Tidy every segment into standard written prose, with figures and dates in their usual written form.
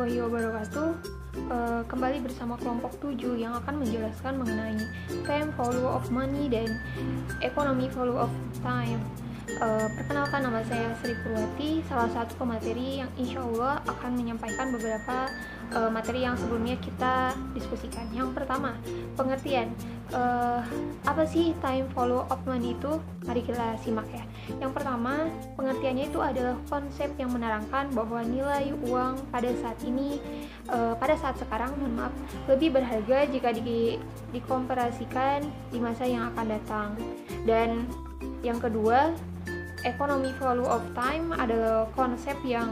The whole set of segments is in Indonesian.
warahmatullahi wabarakatuh. Kembali bersama kelompok 7 yang akan menjelaskan mengenai time value of money dan economy value of time. Perkenalkan, nama saya Sri Purwati, salah satu pemateri yang insya Allah akan menyampaikan beberapa materi yang sebelumnya kita diskusikan. Yang pertama, pengertian. Apa sih time value of money itu? Mari kita simak ya. Yang pertama, pengertiannya itu adalah konsep yang menerangkan bahwa nilai uang pada saat ini, pada saat sekarang, lebih berharga jika dikomparasikan di masa yang akan datang. Dan yang kedua, economy value of time adalah konsep yang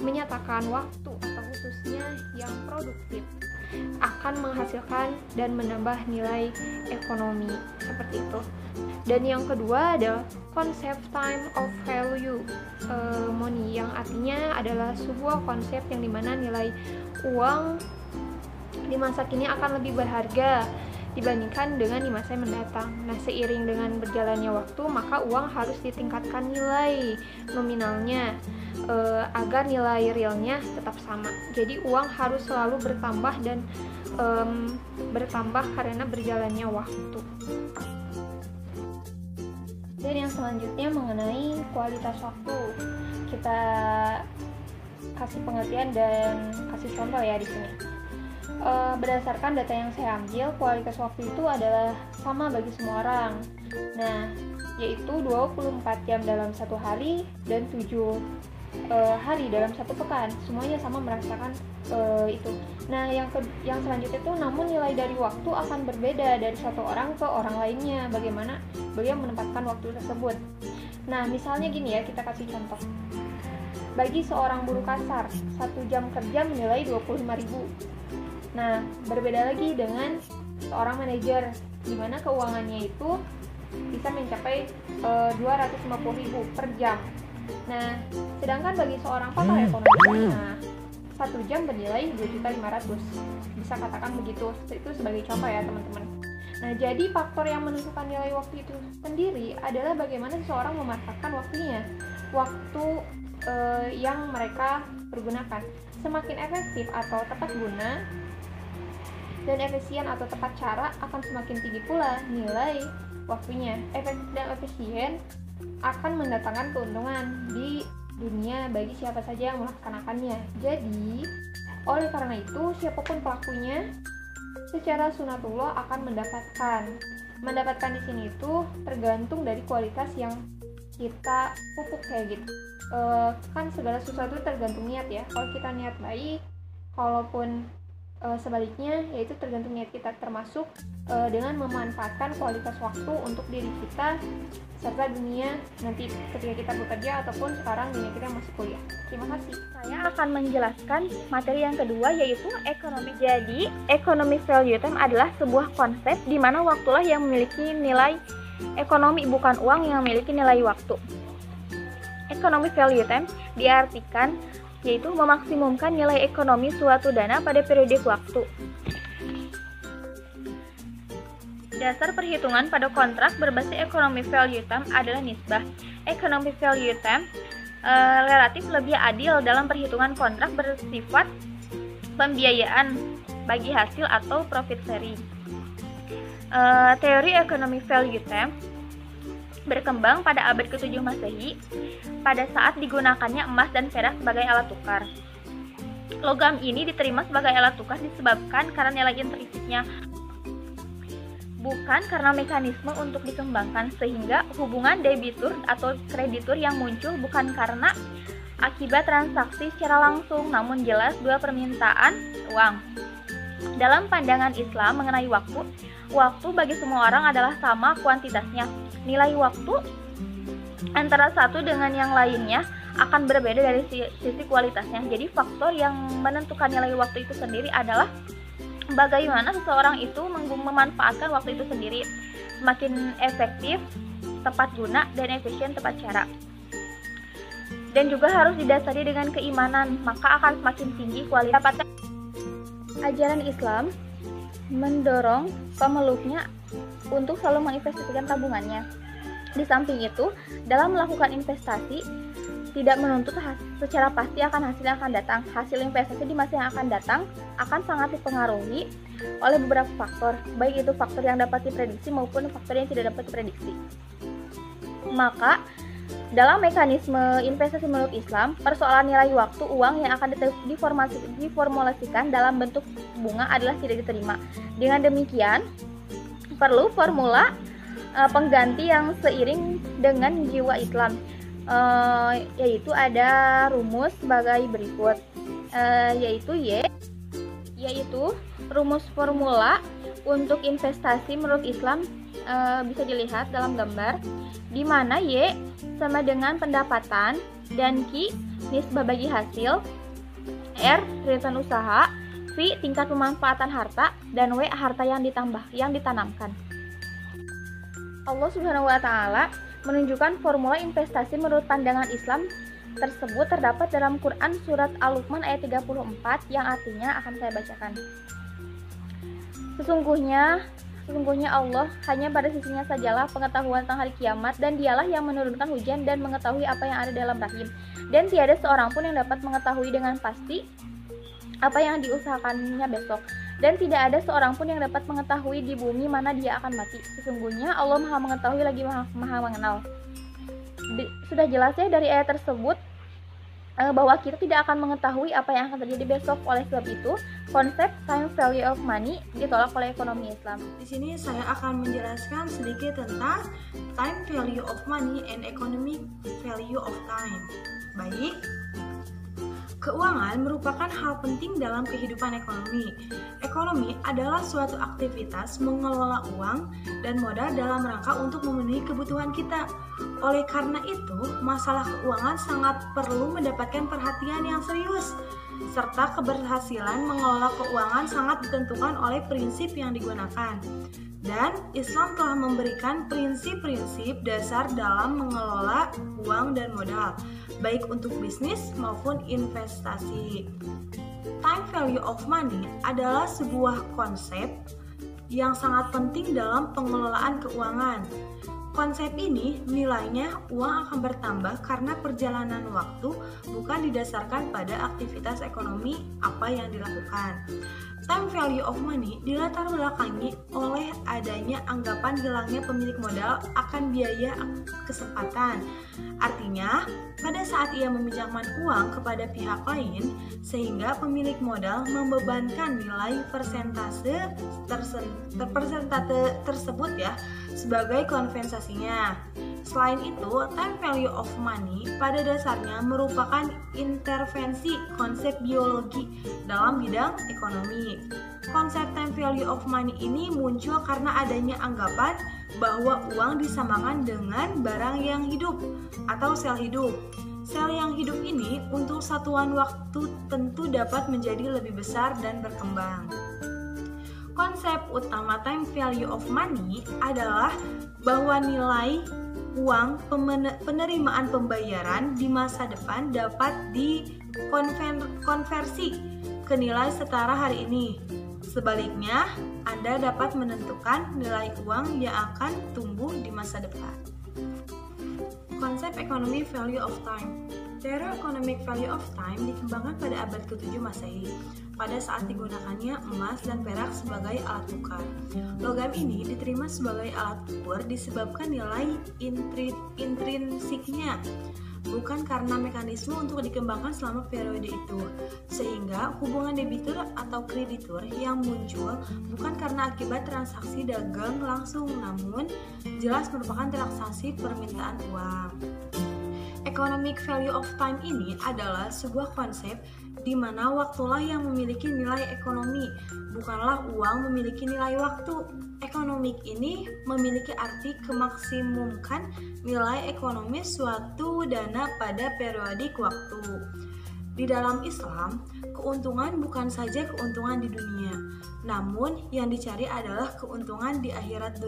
menyatakan waktu atau khususnya yang produktif akan menghasilkan dan menambah nilai ekonomi, seperti itu. Dan yang kedua ada konsep time of value money, yang artinya adalah sebuah konsep yang dimana nilai uang di masa kini akan lebih berharga dibandingkan dengan di masa yang mendatang. Nah, seiring dengan berjalannya waktu, maka uang harus ditingkatkan nilai nominalnya agar nilai realnya tetap sama. Jadi uang harus selalu bertambah dan bertambah karena berjalannya waktu. Dan yang selanjutnya mengenai kualitas waktu, kita kasih pengertian dan kasih contoh ya di sini. Berdasarkan data yang saya ambil, kualitas waktu itu adalah sama bagi semua orang. Nah, yaitu 24 jam dalam satu hari dan 7 hari dalam satu pekan. Semuanya sama merasakan itu. Nah, yang selanjutnya itu, namun nilai dari waktu akan berbeda dari satu orang ke orang lainnya. Bagaimana beliau menempatkan waktu tersebut. Nah, misalnya gini ya, kita kasih contoh. Bagi seorang buruh kasar, 1 jam kerja menilai 25.000. Nah, berbeda lagi dengan seorang manajer, di mana keuangannya itu bisa mencapai 250.000 per jam. Nah, sedangkan bagi seorang pakar ekonomi, 1 jam bernilai 2.500.000. Bisa katakan begitu. Itu sebagai contoh ya, teman-teman. Nah, jadi faktor yang menentukan nilai waktu itu sendiri adalah bagaimana seseorang memanfaatkan waktunya. Waktu yang mereka pergunakan. Semakin efektif atau tepat guna dan efisien atau tepat cara, akan semakin tinggi pula nilai waktunya. Efektif dan efisien akan mendatangkan keuntungan di dunia bagi siapa saja yang melaksanakannya. Jadi, oleh karena itu, siapapun pelakunya secara sunatullah akan mendapatkan di sini itu tergantung dari kualitas yang kita pupuk kayak gitu. Kan segala sesuatu tergantung niat ya. Kalau kita niat baik, kalaupun sebaliknya, yaitu tergantung niat kita, termasuk dengan memanfaatkan kualitas waktu untuk diri kita serta dunia nanti ketika kita bekerja ataupun sekarang dunia kita masih kuliah. Terima kasih. Saya akan menjelaskan materi yang kedua, yaitu ekonomi. Jadi, economic value time adalah sebuah konsep di mana waktulah yang memiliki nilai ekonomi, bukan uang yang memiliki nilai waktu. Economic value time diartikan yaitu memaksimumkan nilai ekonomi suatu dana pada periode waktu. Dasar perhitungan pada kontrak berbasis economic value time adalah nisbah. Economic value time relatif lebih adil dalam perhitungan kontrak bersifat pembiayaan bagi hasil atau profit sharing. Teori economic value time berkembang pada abad ke-7 Masehi pada saat digunakannya emas dan perak sebagai alat tukar. Logam ini diterima sebagai alat tukar disebabkan karena nilai intrinsiknya, bukan karena mekanisme untuk dikembangkan, sehingga hubungan debitur atau kreditur yang muncul bukan karena akibat transaksi secara langsung, namun jelas dua permintaan uang. Dalam pandangan Islam mengenai waktu bagi semua orang adalah sama kuantitasnya. Nilai waktu antara satu dengan yang lainnya akan berbeda dari sisi kualitasnya. Jadi faktor yang menentukan nilai waktu itu sendiri adalah bagaimana seseorang itu memanfaatkan waktu itu sendiri. Semakin efektif, tepat guna, dan efisien tepat cara. Dan juga harus didasari dengan keimanan, maka akan semakin tinggi kualitas. Ajaran Islam mendorong pemeluknya untuk selalu menginvestasikan tabungannya. Di samping itu, dalam melakukan investasi, tidak menuntut secara pasti akan hasil yang akan datang. Hasil investasi di masa yang akan datang akan sangat dipengaruhi oleh beberapa faktor, baik itu faktor yang dapat diprediksi maupun faktor yang tidak dapat diprediksi. Maka, dalam mekanisme investasi menurut Islam, persoalan nilai waktu uang yang akan diformulasikan dalam bentuk bunga adalah tidak diterima. Dengan demikian, perlu formula pengganti yang seiring dengan jiwa Islam, yaitu ada rumus sebagai berikut, yaitu rumus formula untuk investasi menurut Islam bisa dilihat dalam gambar, di mana Y sama dengan pendapatan dan Q nisbah bagi hasil, R return usaha, V tingkat pemanfaatan harta, dan W harta yang ditanamkan. Allah Subhanahu wa taala menunjukkan formula investasi menurut pandangan Islam tersebut terdapat dalam Quran surat Al-Luqman ayat 34 yang artinya akan saya bacakan. Sesungguhnya Allah hanya pada sisinya sajalah pengetahuan tentang hari kiamat, dan dialah yang menurunkan hujan dan mengetahui apa yang ada dalam rahim, dan tiada seorang pun yang dapat mengetahui dengan pasti apa yang diusahakannya besok, dan tidak ada seorang pun yang dapat mengetahui di bumi mana dia akan mati. Sesungguhnya Allah maha mengetahui lagi maha mengenal. Sudah jelas ya dari ayat tersebut bahwa kita tidak akan mengetahui apa yang akan terjadi besok. Oleh sebab itu, konsep time value of money ditolak oleh ekonomi Islam. Di sini saya akan menjelaskan sedikit tentang time value of money and economic value of time. Baik, keuangan merupakan hal penting dalam kehidupan ekonomi. Ekonomi adalah suatu aktivitas mengelola uang dan modal dalam rangka untuk memenuhi kebutuhan kita. Oleh karena itu, masalah keuangan sangat perlu mendapatkan perhatian yang serius, serta keberhasilan mengelola keuangan sangat ditentukan oleh prinsip yang digunakan. Dan Islam telah memberikan prinsip-prinsip dasar dalam mengelola uang dan modal, baik untuk bisnis maupun investasi. Time value of money adalah sebuah konsep yang sangat penting dalam pengelolaan keuangan. Konsep ini nilainya uang akan bertambah karena perjalanan waktu, bukan didasarkan pada aktivitas ekonomi apa yang dilakukan. Time value of money dilatar belakangi oleh adanya anggapan hilangnya pemilik modal akan biaya kesempatan. Artinya, pada saat ia meminjamkan uang kepada pihak lain, sehingga pemilik modal membebankan nilai persentase tersebut sebagai kompensasinya. Selain itu, time value of money pada dasarnya merupakan intervensi konsep biologi dalam bidang ekonomi. Konsep time value of money ini muncul karena adanya anggapan bahwa uang disamakan dengan barang yang hidup atau sel hidup. Sel yang hidup ini untuk satuan waktu tentu dapat menjadi lebih besar dan berkembang. Konsep utama time value of money adalah bahwa nilai uang penerimaan pembayaran di masa depan dapat dikonversi ke nilai setara hari ini. Sebaliknya, Anda dapat menentukan nilai uang yang akan tumbuh di masa depan. Konsep economic value of time. Teori economic value of time dikembangkan pada abad ke-7 Masehi, pada saat digunakannya emas dan perak sebagai alat tukar. Logam ini diterima sebagai alat ukur disebabkan nilai intrinsiknya, bukan karena mekanisme untuk dikembangkan selama periode itu, sehingga hubungan debitur atau kreditur yang muncul bukan karena akibat transaksi dagang langsung, namun jelas merupakan transaksi permintaan uang. Economic value of time ini adalah sebuah konsep di mana waktulah yang memiliki nilai ekonomi, bukanlah uang memiliki nilai waktu. Ekonomik ini memiliki arti kemaksimumkan nilai ekonomis suatu dana pada periodik waktu. Di dalam Islam, keuntungan bukan saja keuntungan di dunia, namun yang dicari adalah keuntungan di akhirat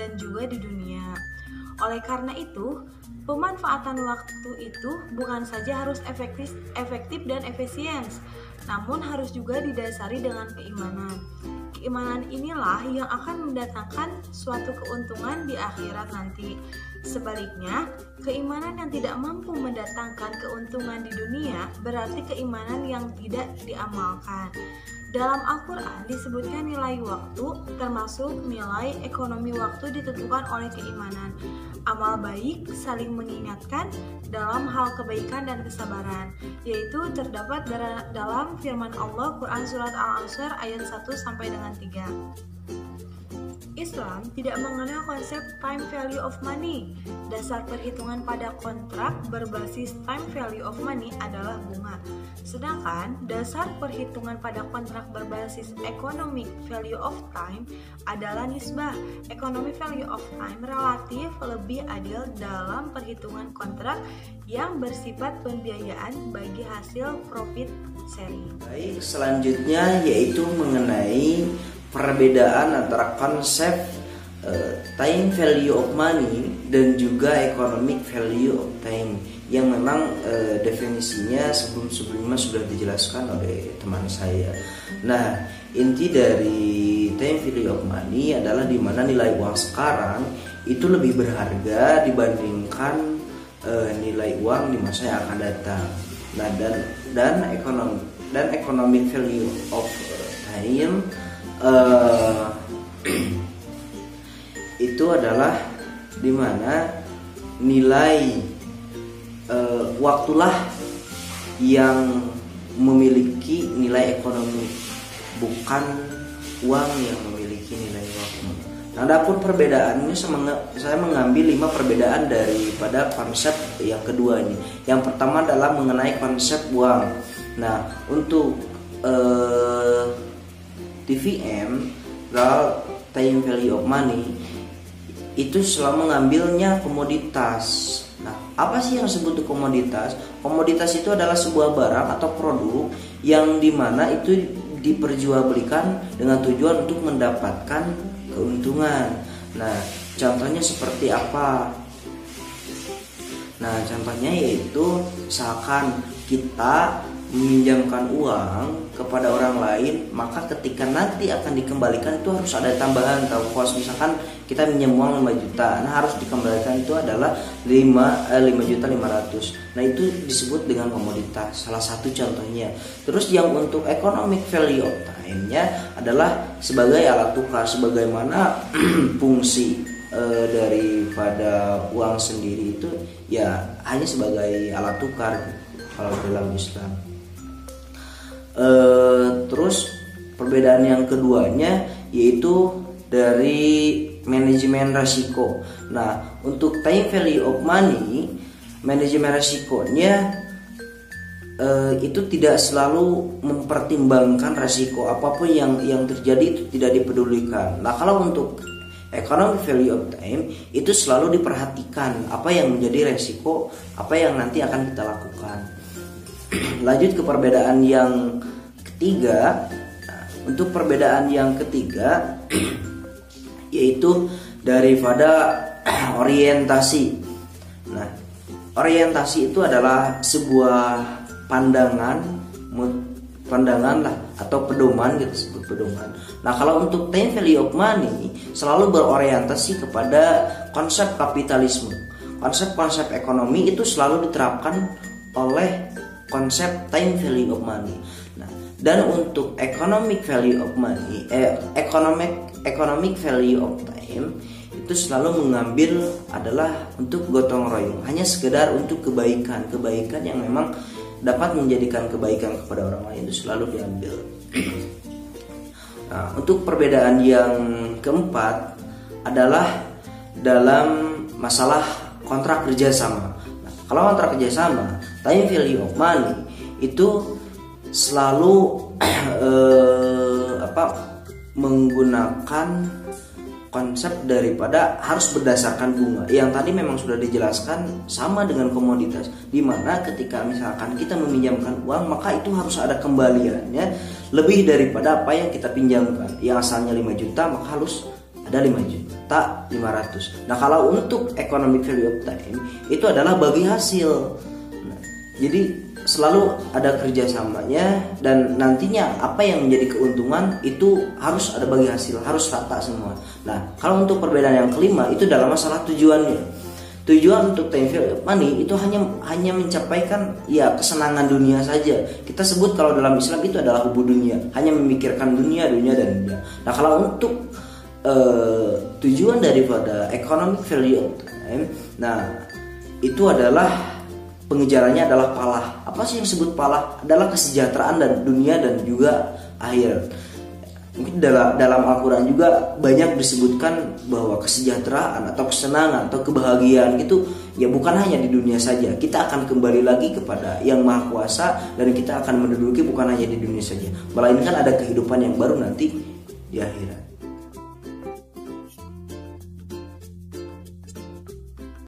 dan juga di dunia. Oleh karena itu, pemanfaatan waktu itu bukan saja harus efektif dan efisien, namun harus juga didasari dengan keimanan. keimanan inilah yang akan mendatangkan suatu keuntungan di akhirat nanti. Sebaliknya, keimanan yang tidak mampu mendatangkan keuntungan di dunia berarti keimanan yang tidak diamalkan. Dalam Al-Quran disebutkan nilai waktu, termasuk nilai ekonomi waktu ditentukan oleh keimanan. Amal baik saling mengingatkan dalam hal kebaikan dan kesabaran, yaitu terdapat dalam firman Allah Quran Surat Al-Ansar ayat 1 sampai dengan 3. Islam tidak mengenal konsep time value of money. Dasar perhitungan pada kontrak berbasis time value of money adalah bunga. Sedangkan dasar perhitungan pada kontrak berbasis economic value of time adalah nisbah. Economic value of time relatif lebih adil dalam perhitungan kontrak yang bersifat pembiayaan bagi hasil profit sharing. Baik, selanjutnya yaitu mengenai perbedaan antara konsep time value of money dan juga economic value of time yang memang definisinya sebelum-sebelumnya sudah dijelaskan oleh teman saya. Nah, inti dari time value of money adalah di mana nilai uang sekarang itu lebih berharga dibandingkan nilai uang di masa yang akan datang. Nah, dan economic value of time itu adalah dimana nilai waktulah yang memiliki nilai ekonomi, bukan uang yang memiliki nilai waktu. Nah, adapun perbedaannya saya mengambil 5 perbedaan daripada konsep yang kedua ini. Yang pertama adalah mengenai konsep uang. Nah, untuk TVM, real time value of money, itu selalu mengambilnya komoditas. Nah, apa sih yang disebut komoditas? Komoditas itu adalah sebuah barang atau produk yang dimana itu diperjualbelikan dengan tujuan untuk mendapatkan keuntungan. Nah, contohnya seperti apa? Nah, contohnya yaitu misalkan kita meminjamkan uang kepada orang lain, maka ketika nanti akan dikembalikan itu harus ada tambahan. Kalau misalkan kita minjam uang 5 juta, nah harus dikembalikan itu adalah 5.500.000. Nah, itu disebut dengan komoditas, salah satu contohnya. Terus yang untuk economic value of time-nya adalah sebagai alat tukar, sebagaimana fungsi daripada uang sendiri itu ya hanya sebagai alat tukar kalau dalam Islam. Terus perbedaan yang keduanya yaitu dari manajemen risiko. Nah, untuk time value of money, manajemen risikonya itu tidak selalu mempertimbangkan risiko apapun yang terjadi, itu tidak dipedulikan. Nah, kalau untuk economic value of time itu selalu diperhatikan apa yang menjadi risiko, apa yang nanti akan kita lakukan. Lanjut ke perbedaan yang ketiga. Nah, untuk perbedaan yang ketiga yaitu daripada orientasi. Nah, orientasi itu adalah sebuah pandangan lah atau pedoman, kita sebut pedoman. Nah, kalau untuk time value of money selalu berorientasi kepada konsep kapitalisme. Konsep-konsep ekonomi itu selalu diterapkan oleh konsep time value of money. Nah, dan untuk economic value of money, economic value of time itu selalu mengambil adalah untuk gotong royong, hanya sekedar untuk kebaikan yang memang dapat menjadikan kebaikan kepada orang lain itu selalu diambil. Nah, untuk perbedaan yang keempat adalah dalam masalah kontrak kerjasama. Nah, kalau kontrak kerjasama, time value of money itu selalu menggunakan konsep daripada harus berdasarkan bunga. Yang tadi memang sudah dijelaskan sama dengan komoditas, di mana ketika misalkan kita meminjamkan uang, maka itu harus ada kembaliannya lebih daripada apa yang kita pinjamkan. Yang asalnya 5 juta maka harus ada 5.500.000. Nah, kalau untuk economic value of time itu adalah bagi hasil. Nah, jadi selalu ada kerjasamanya, dan nantinya apa yang menjadi keuntungan itu harus ada bagi hasil, harus rata semua. Nah, kalau untuk perbedaan yang kelima itu dalam masalah tujuannya. Tujuan untuk time value of money itu hanya mencapaikan ya kesenangan dunia saja. Kita sebut kalau dalam Islam itu adalah hubu dunia, hanya memikirkan dunia. Nah, kalau untuk tujuan daripada economic value of time, nah itu adalah pengejarannya adalah palah. Apa sih yang disebut palah? Adalah kesejahteraan dan dunia dan juga akhirat. Mungkin dalam Al-Quran juga banyak disebutkan bahwa kesejahteraan atau kesenangan atau kebahagiaan itu ya bukan hanya di dunia saja. Kita akan kembali lagi kepada Yang Maha Kuasa, dan kita akan menduduki bukan hanya di dunia saja, melainkan ada kehidupan yang baru nanti di akhirat.